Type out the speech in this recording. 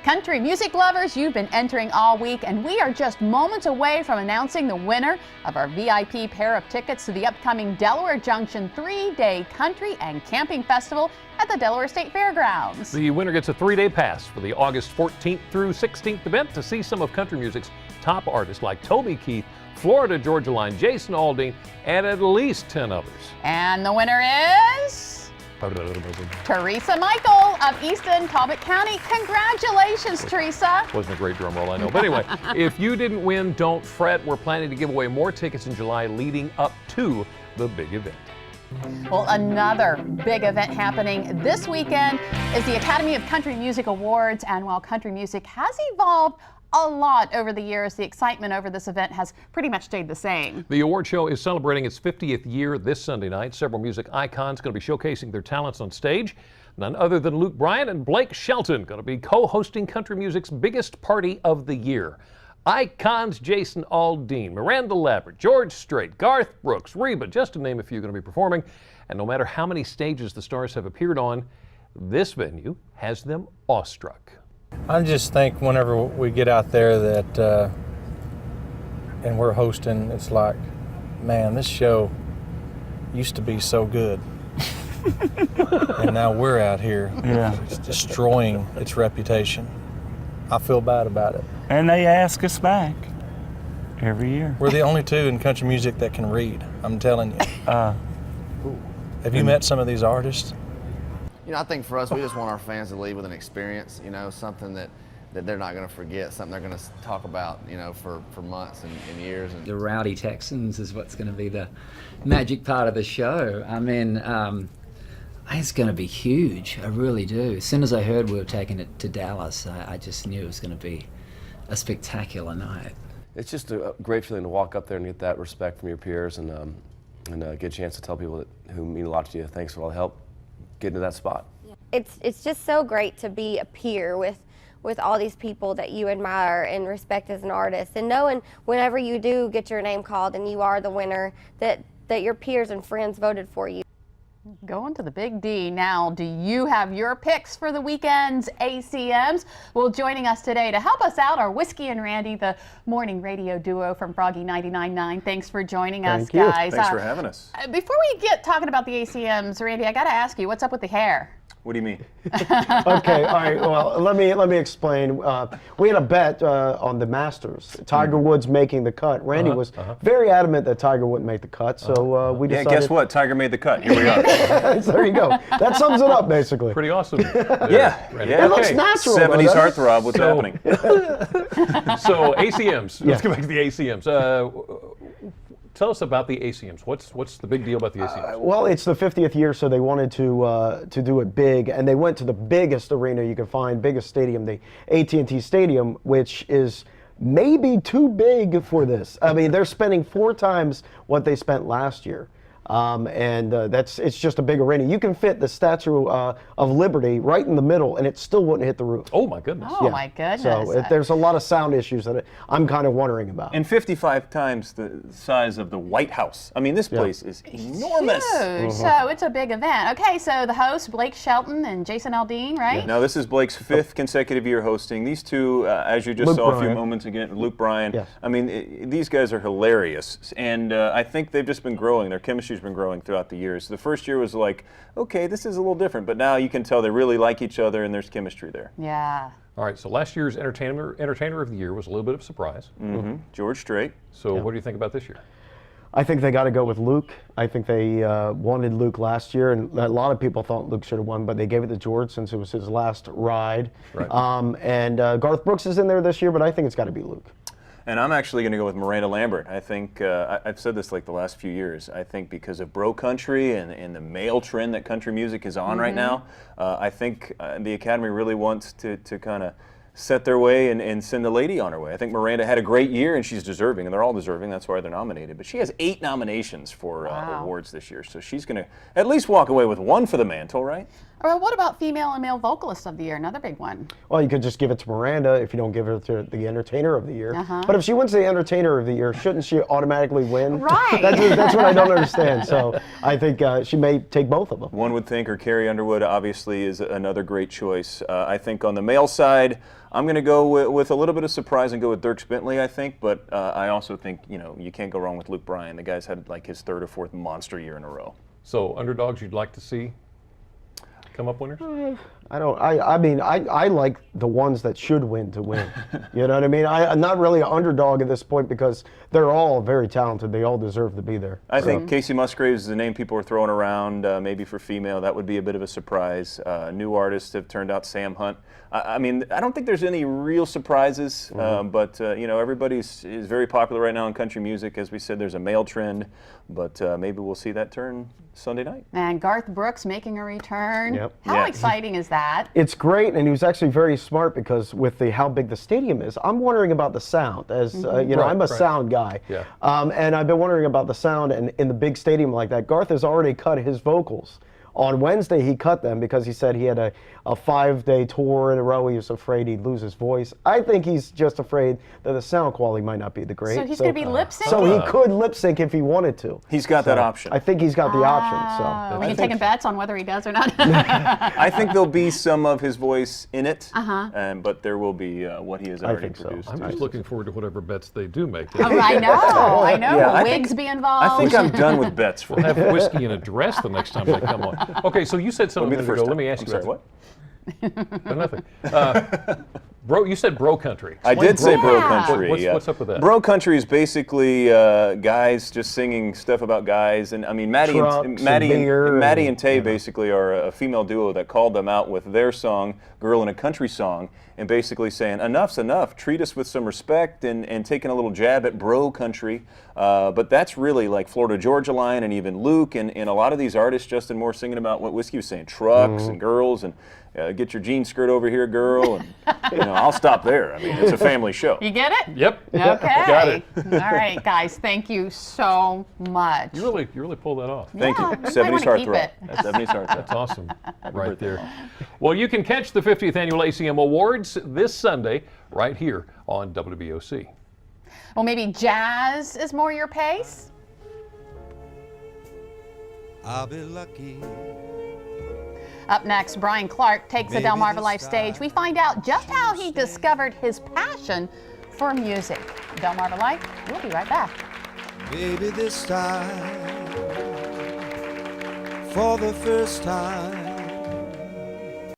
Country music lovers, you've been entering all week, and we are just moments away from announcing the winner of our VIP pair of tickets to the upcoming Delaware Junction 3-day country and camping festival at the Delaware State Fairgrounds. The winner gets a 3-day pass for the August 14th through 16th event to see some of country music's top artists like Toby Keith, Florida Georgia Line, Jason Aldean, and at least 10 others. And the winner is Teresa Michael of Easton, Talbot County. Congratulations, Teresa. Wasn't a great drum roll, I know. But anyway, if you didn't win, don't fret. We're planning to give away more tickets in July leading up to the big event. Well, another big event happening this weekend is the Academy of Country Music Awards. And while country music has evolved a lot over the years, the excitement over this event has pretty much stayed the same. The award show is celebrating its 50th year this Sunday night. Several music icons going to be showcasing their talents on stage. None other than Luke Bryan and Blake Shelton going to be co-hosting country music's biggest party of the year. Icons Jason Aldean, Miranda, Lambert, George Strait, Garth Brooks, Reba, just to name a few, going to be performing. And no matter how many stages the stars have appeared on, this venue has them awestruck. I just think whenever we get out there that and we're hosting, it's like, man, this show used to be so good. And now we're out here destroying its reputation. I feel bad about it. And they ask us back every year. We're the only two in country music that can read, I'm telling you. Have you met some of these artists? You know, I think for us, we just want our fans to leave with an experience, you know, something that they're not going to forget, something they're going to talk about, you know, for months and years. And the Rowdy Texans is what's going to be the magic part of the show. I mean, it's going to be huge. I really do. As soon as I heard we were taking it to Dallas, I just knew it was going to be a spectacular night. It's just a great feeling to walk up there and get that respect from your peers and get a chance to tell people who mean a lot to you, thanks for all the help getting to that spot. It's just so great to be a peer with all these people that you admire and respect as an artist, and knowing whenever you do get your name called and you are the winner, that your peers and friends voted for you. Going to the Big D now. Do you have your picks for the weekend's ACMs? Well, joining us today to help us out are Whiskey and Randy, the morning radio duo from Froggy 99.9. Thanks for joining us, guys. Thanks for having us. Before we get talking about the ACMs, Randy, I got to ask you, what's up with the hair? What do you mean? Okay, all right. Well, let me explain. We had a bet on the Masters. Tiger Woods making the cut. Randy was very adamant that Tiger wouldn't make the cut, so we decided. Yeah, guess what? Tiger made the cut. Here we are. So there you go. That sums it up, basically. Pretty awesome. Yeah. It looks natural. 70s heartthrob. What's happening? So ACMs. Let's get back to the ACMs. Tell us about the ACMs. What's the big deal about the ACMs? Well, it's the 50th year, so they wanted to do it big, and they went to the biggest arena you can find, biggest stadium, the AT&T Stadium, which is maybe too big for this. I mean, they're spending 4 times what they spent last year. It's just a big arena. You can fit the Statue of Liberty right in the middle, and it still wouldn't hit the roof. Oh my goodness! Oh my goodness! So there's a lot of sound issues that I'm kind of wondering about. And 55 times the size of the White House. I mean, this place is enormous. Huge. So it's a big event. Okay, so the hosts, Blake Shelton and Jason Aldean, right? Yeah. Now this is Blake's 5th consecutive year hosting. These two, as you just Luke saw Bryan. a few moments ago, Luke Bryan. Yes. I mean, these guys are hilarious, and I think they've just been growing. Their chemistry's been growing throughout the years. The first year was like, okay, this is a little different, but now you can tell they really like each other and there's chemistry there. Yeah. All right, so last year's Entertainer of the Year was a little bit of a surprise. George Strait. So what do you think about this year? I think they got to go with Luke. I think they wanted Luke last year, and a lot of people thought Luke should have won, but they gave it to George since it was his last ride. Right. Garth Brooks is in there this year, but I think it's got to be Luke. And I'm actually going to go with Miranda Lambert. I think, I've said this like the last few years, I think because of bro country and the male trend that country music is on right now, I think the Academy really wants to kind of set their way and send the lady on her way. I think Miranda had a great year and she's deserving, and they're all deserving, that's why they're nominated. But she has 8 nominations for awards this year, so she's going to at least walk away with 1 for the mantle, right? Well, what about female and male vocalist of the year? Another big one. Well, you could just give it to Miranda if you don't give it to the entertainer of the year. Uh-huh. But if she wins the entertainer of the year, shouldn't she automatically win? Right. That's what I don't understand. So I think she may take both of them. One would think, or Carrie Underwood obviously is another great choice. I think on the male side, I'm going to go with a little bit of surprise and go with Dierks Bentley, I think. But I also think, you can't go wrong with Luke Bryan. The guy's had like his third or fourth monster year in a row. So underdogs you'd like to see come up winners? I mean, I like the ones that should win to win. You know what I mean? I'm not really an underdog at this point because they're all very talented. They all deserve to be there. I think Kacey Musgraves is the name people are throwing around, maybe for female. That would be a bit of a surprise. New artists have turned out Sam Hunt. I mean, I don't think there's any real surprises, but everybody is very popular right now in country music. As we said, there's a male trend, but maybe we'll see that turn Sunday night. And Garth Brooks making a return. Yep. How exciting is that? It's great, and he was actually very smart because with how big the stadium is, I'm wondering about the sound. As I'm a sound guy, and I've been wondering about the sound. And in the big stadium like that, Garth has already cut his vocals. On Wednesday, he cut them because he said he had a 5-day tour in a row. He was afraid he'd lose his voice. I think he's just afraid that the sound quality might not be the great. So he's going to be lip syncing? So he could lip sync if he wanted to. He's got that option. I think he's got the option. So Were you taking bets on whether he does or not? I think there'll be some of his voice in it, but there will be what he has already produced. I'm just looking forward to whatever bets they do make. Oh, I know. Yeah, Will Wigs be involved? I think I'm done with bets. We'll have whiskey and a dress the next time they come on. Okay, so you said something a minute ago. Let me ask you sorry, what? Nothing. Bro, you said bro country. I did say bro country. What's up with that? Bro country is basically guys just singing stuff about guys, and I mean Maddie and Tae basically are a female duo that called them out with their song "Girl in a Country Song," and basically saying enough's enough. Treat us with some respect, and taking a little jab at bro country. But that's really like Florida Georgia Line, and even Luke, and a lot of these artists. Justin Moore singing about what Whiskey was saying: trucks and girls, and get your jean skirt over here, girl, and I'll stop there. I mean, it's a family show. You get it? Yep. Okay. Got it. All right, guys. Thank you so much. You really pulled that off. Thank you. You might 70s wanna keep heartthrob. it. 70s heartthrob. That's awesome, right there. Well, you can catch the 50th Annual ACM Awards this Sunday right here on WBOC. Well, maybe jazz is more your pace? I'll be lucky. Up next, Bryan Clark takes the DelmarvaLife stage. We find out just how he discovered his passion for music. DelmarvaLife, we'll be right back. Maybe this time, for the first time,